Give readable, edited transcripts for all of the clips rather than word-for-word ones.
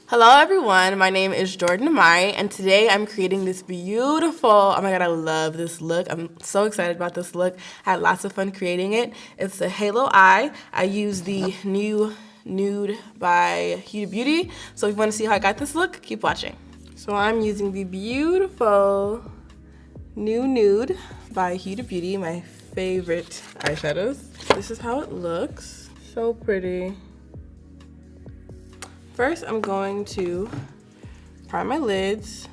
Hello everyone, my name is Jordan Amari and today I'm creating this beautiful, oh my god, I love this look. I'm so excited about this look. I had lots of fun creating it. It's the halo eye. I use the new Nude by Huda Beauty. So if you want to see how I got this look, keep watching. So I'm using the beautiful new Nude by Huda Beauty, my favorite eyeshadows. This is how it looks. So pretty. First, I'm going to prime my lids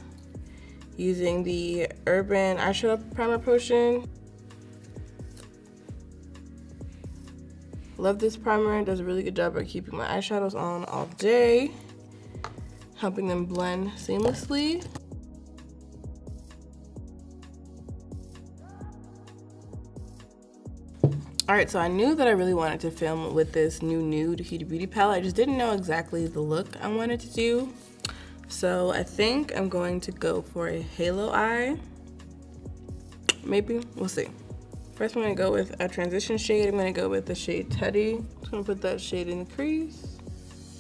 using the Urban Eyeshadow Primer Potion. Love this primer. It does a really good job at keeping my eyeshadows on all day, helping them blend seamlessly. Alright, so I knew that I really wanted to film with this new Nude Huda Beauty palette. I just didn't know exactly the look I wanted to do. So I think I'm going to go for a halo eye. Maybe, we'll see. First I'm going to go with a transition shade. I'm going to go with the shade Teddy. I'm just going to put that shade in the crease.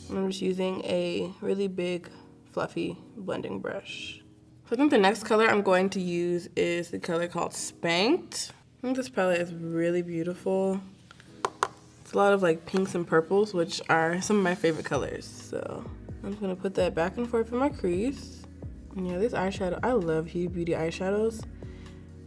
And I'm just using a really big, fluffy blending brush. So I think the next color I'm going to use is the color called Spanked. I think this palette is really beautiful. It's a lot of like pinks and purples, which are some of my favorite colors. So I'm just gonna put that back and forth in my crease. And yeah, this eyeshadow, I love Huda Beauty eyeshadows.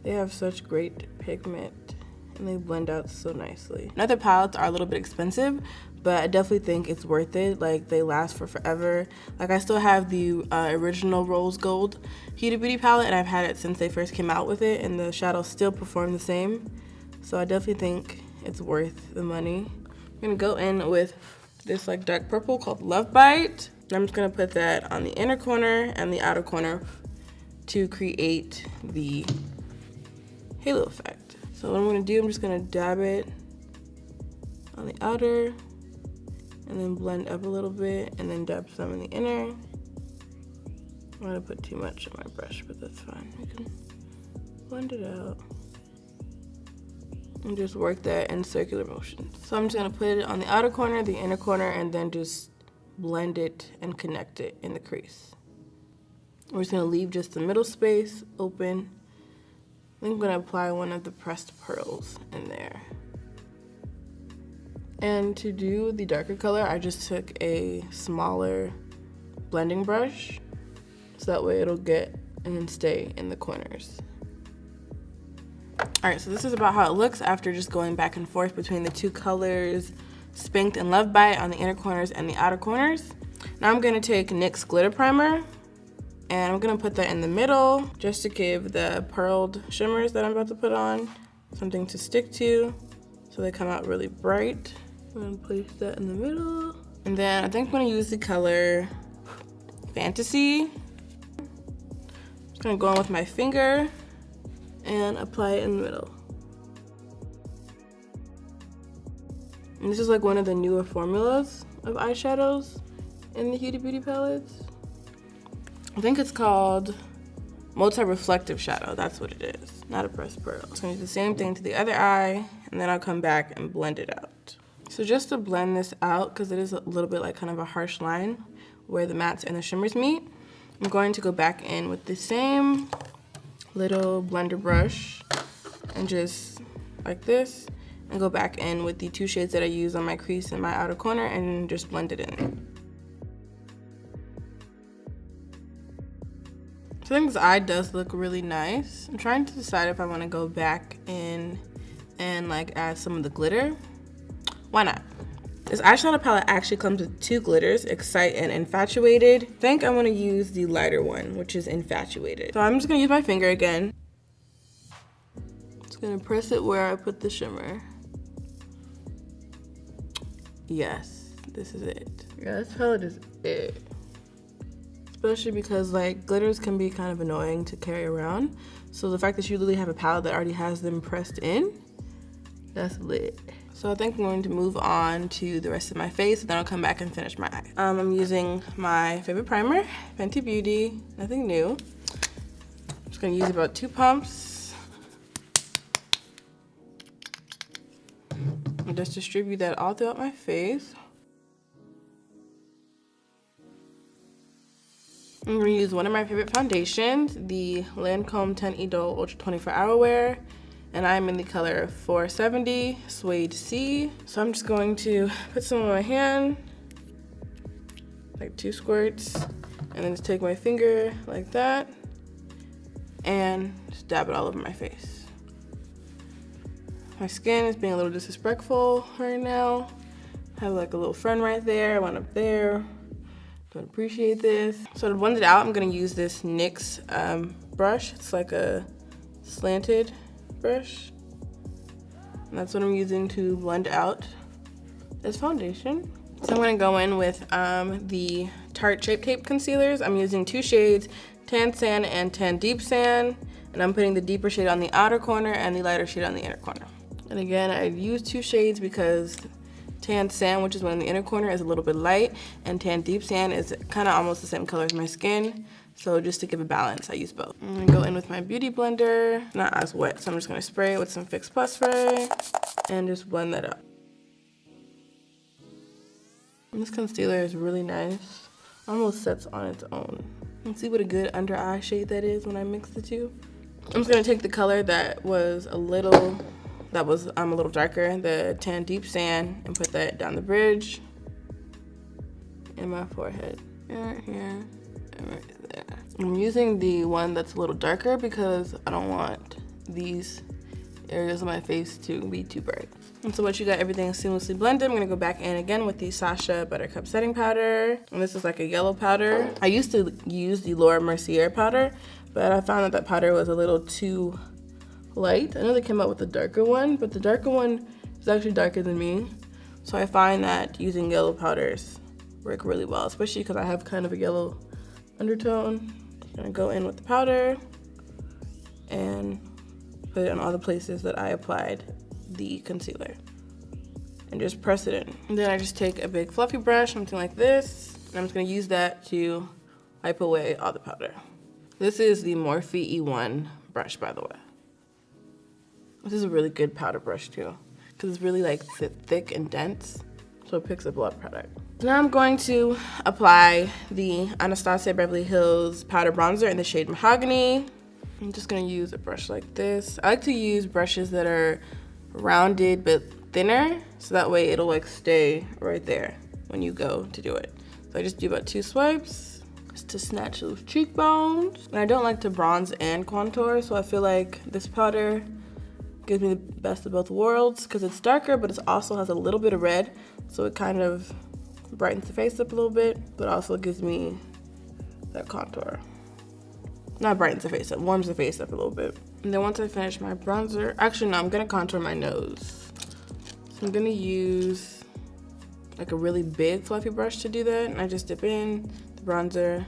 They have such great pigment and they blend out so nicely. Other palettes are a little bit expensive, but I definitely think it's worth it. Like, they last for forever. Like, I still have the original Rose Gold Huda Beauty palette, and I've had it since they first came out with it, and the shadows still perform the same. So I definitely think it's worth the money. I'm gonna go in with this like dark purple called Love Bite. And I'm just gonna put that on the inner corner and the outer corner to create the halo effect. So what I'm gonna do, I'm just gonna dab it on the outer and then blend up a little bit and then dab some in the inner. I'm gonna put too much on my brush, but that's fine. I can blend it out and just work that in circular motions. So I'm just gonna put it on the outer corner, the inner corner, and then just blend it and connect it in the crease. We're just gonna leave just the middle space open. I'm gonna apply one of the pressed pearls in there. And to do the darker color, I just took a smaller blending brush, so that way it'll get and then stay in the corners. All right, so this is about how it looks after just going back and forth between the two colors, Spanked and Love Bite on the inner corners and the outer corners. Now I'm gonna take NYX Glitter Primer, and I'm gonna put that in the middle just to give the pearled shimmers that I'm about to put on something to stick to so they come out really bright. I'm gonna place that in the middle. And then I think I'm gonna use the color Fantasy. I'm just gonna go in with my finger and apply it in the middle. And this is like one of the newer formulas of eyeshadows in the Huda Beauty palettes. I think it's called Multi-Reflective Shadow, that's what it is, not a pressed pearl. I'm gonna do the same thing to the other eye, and then I'll come back and blend it out. So just to blend this out, because it is a little bit like kind of a harsh line where the mattes and the shimmers meet, I'm going to go back in with the same little blender brush and just like this, and go back in with the two shades that I use on my crease and my outer corner and just blend it in. So I think this eye does look really nice. I'm trying to decide if I want to go back in and like add some of the glitter. Why not? This eyeshadow palette actually comes with two glitters, Excite and Infatuated. I think I want to use the lighter one, which is Infatuated. So I'm just going to use my finger again. Just going to press it where I put the shimmer. Yes, this is it. Yeah, this palette is it. Especially because like glitters can be kind of annoying to carry around. So the fact that you literally have a palette that already has them pressed in, that's lit. So I think I'm going to move on to the rest of my face, and then I'll come back and finish my eye. I'm using my favorite primer, Fenty Beauty, nothing new. I'm just gonna use about 2 pumps. And just distribute that all throughout my face. I'm gonna use one of my favorite foundations, the Lancome 10 Idole Ultra 24-Hour Wear, and I'm in the color 470 Suede C. So I'm just going to put some on my hand, like 2 squirts, and then just take my finger like that, and just dab it all over my face. My skin is being a little disrespectful right now. I have like a little friend right there, one up there. Don't appreciate this. So to blend it out, I'm gonna use this NYX brush. It's like a slanted brush. And that's what I'm using to blend out this foundation. So I'm gonna go in with the Tarte Shape Tape concealers. I'm using 2 shades, Tan Sand and Tan Deep Sand. And I'm putting the deeper shade on the outer corner and the lighter shade on the inner corner. And again, I used 2 shades because Tan Sand, which is one in the inner corner, is a little bit light, and Tan Deep Sand is kind of almost the same color as my skin. So just to give a balance, I use both. I'm gonna go in with my beauty blender, not as wet, so I'm just gonna spray it with some Fix Plus spray and just blend that up. And this concealer is really nice. Almost sets on its own. You can see what a good under eye shade that is when I mix the two. I'm just gonna take the color that was a little darker, the Tan Deep Sand, and put that down the bridge in my forehead. Right here and right there. I'm using the one that's a little darker because I don't want these areas of my face to be too bright. And so once you got everything seamlessly blended, I'm gonna go back in again with the Sacha Buttercup setting powder. And this is like a yellow powder. I used to use the Laura Mercier powder, but I found that that powder was a little too light. I know they came out with a darker one, but the darker one is actually darker than me. So I find that using yellow powders work really well, especially because I have kind of a yellow undertone. I'm gonna go in with the powder and put it on all the places that I applied the concealer and just press it in. And then I just take a big fluffy brush, something like this, and I'm just gonna use that to wipe away all the powder. This is the Morphe E1 brush, by the way. This is a really good powder brush too, because it's really like thick and dense, so it picks up a lot of product. Now I'm going to apply the Anastasia Beverly Hills powder bronzer in the shade Mahogany. I'm just gonna use a brush like this. I like to use brushes that are rounded but thinner, so that way it'll like stay right there when you go to do it. So I just do about 2 swipes just to snatch those cheekbones. And I don't like to bronze and contour, so I feel like this powder gives me the best of both worlds because it's darker, but it also has a little bit of red, so it kind of brightens the face up a little bit, but also gives me that contour. Not brightens the face up, warms the face up a little bit. And then once I finish my bronzer, actually no, I'm gonna contour my nose. So I'm gonna use like a really big fluffy brush to do that, and I just dip in the bronzer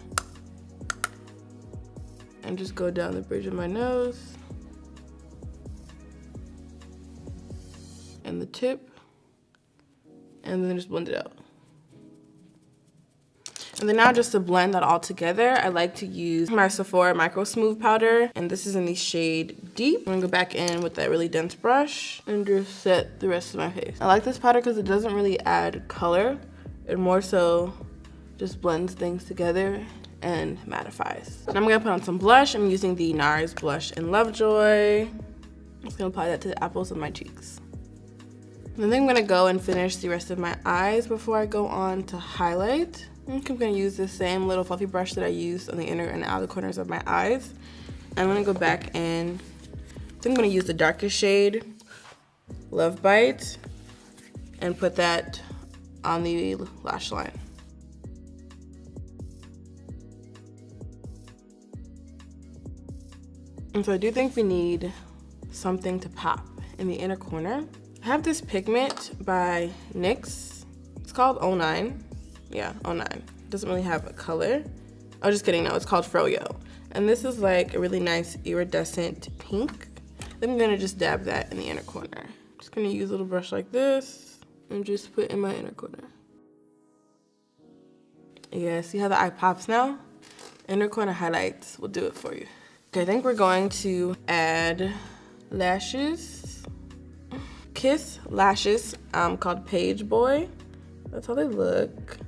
and just go down the bridge of my nose and the tip, and then just blend it out. And then now just to blend that all together, I like to use my Sephora microsmooth powder, and this is in the shade Deep. I'm gonna go back in with that really dense brush and just set the rest of my face. I like this powder because it doesn't really add color. It more so just blends things together and mattifies. And I'm gonna put on some blush. I'm using the Nars blush in Lovejoy. I'm just gonna apply that to the apples of my cheeks. And then I'm gonna go and finish the rest of my eyes before I go on to highlight. I'm gonna use the same little fluffy brush that I used on the inner and outer corners of my eyes. I'm gonna go back and I'm gonna use the darkest shade, Love Bite, and put that on the lash line. And so I do think we need something to pop in the inner corner. I have this pigment by NYX. It's called 09. Yeah, 09. It doesn't really have a color. Oh, just kidding, no, it's called Froyo. And this is like a really nice iridescent pink. Then I'm gonna just dab that in the inner corner. Just gonna use a little brush like this and just put in my inner corner. Yeah, see how the eye pops now? Inner corner highlights will do it for you. Okay, I think we're going to add lashes. Kiss lashes called Pageboy. That's how they look.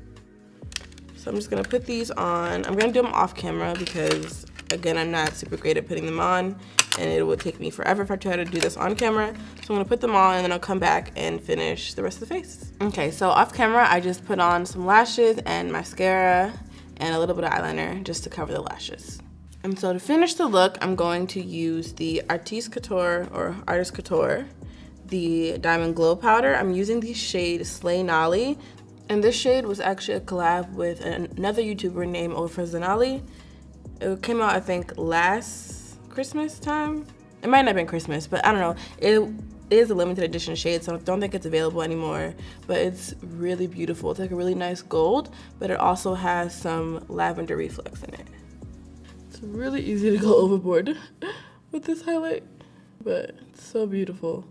So So I'm just gonna put these on. I'm gonna do them off camera because, again, I'm not super great at putting them on, and it would take me forever if I try to do this on camera. So I'm gonna put them on, and then I'll come back and finish the rest of the face. Okay, so off camera, I just put on some lashes and mascara and a little bit of eyeliner just to cover the lashes. And so to finish the look, I'm going to use the Artist Couture, or Artist Couture, the Diamond Glow Powder. I'm using the shade slaynali. And this shade was actually a collab with another YouTuber named Ourfa Zinali. It came out, I think, last Christmas time. It might not have been Christmas, but I don't know. It is a limited edition shade, so I don't think it's available anymore. But it's really beautiful. It's like a really nice gold, but it also has some lavender reflex in it. It's really easy to go overboard with this highlight, but it's so beautiful.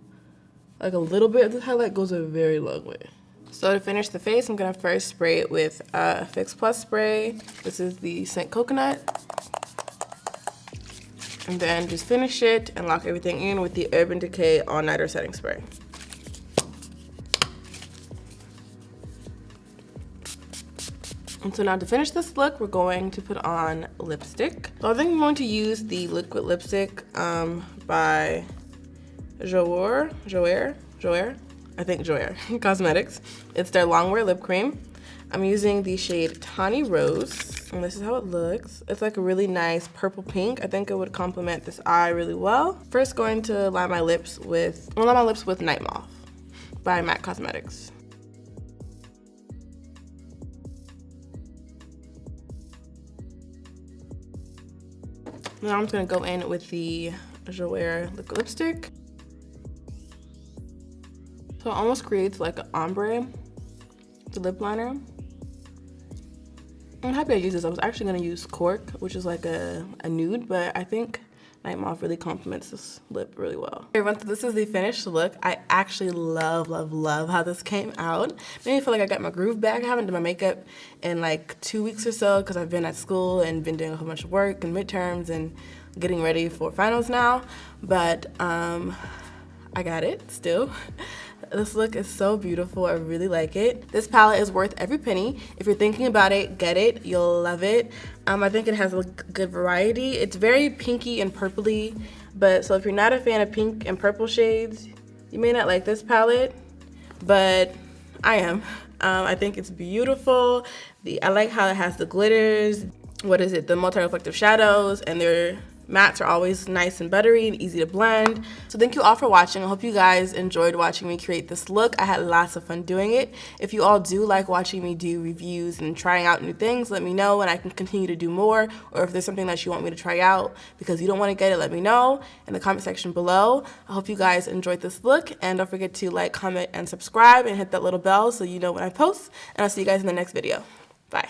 Like a little bit of this highlight goes a very long way. So to finish the face, I'm gonna first spray it with Fix Plus spray. This is the scent coconut. And then just finish it and lock everything in with the Urban Decay All Nighter Setting Spray. And so now to finish this look, we're going to put on lipstick. So I think I'm going to use the liquid lipstick by Joer Cosmetics. It's their longwear lip cream. I'm using the shade Tawny Rose, and this is how it looks. It's like a really nice purple pink. I think it would complement this eye really well. First, going to line my lips with Night Moth by MAC Cosmetics. Now I'm just gonna go in with the Joer liquid lipstick. So it almost creates like an ombre, the lip liner. I'm happy I used this. I was actually gonna use Cork, which is like a nude, but I think Night Moth really complements this lip really well. Okay, everyone, so this is the finished look. I actually love how this came out. Made me feel like I got my groove back. I haven't done my makeup in like 2 weeks or so because I've been at school and been doing a whole bunch of work and midterms and getting ready for finals now. But I got it still. This look is so beautiful. I really like it. This palette is worth every penny. If you're thinking about it, get it. You'll love it. I think it has a good variety. It's very pinky and purpley, but so if you're not a fan of pink and purple shades, you may not like this palette, but I am. I think it's beautiful. I like how it has the glitters. What is it? The multi-reflective shadows, and their mattes are always nice and buttery and easy to blend. So thank you all for watching. I hope you guys enjoyed watching me create this look. I had lots of fun doing it. If you all do like watching me do reviews and trying out new things, let me know and I can continue to do more. Or if there's something that you want me to try out because you don't want to get it, let me know in the comment section below. I hope you guys enjoyed this look, and don't forget to like, comment, and subscribe and hit that little bell so you know when I post. And I'll see you guys in the next video. Bye.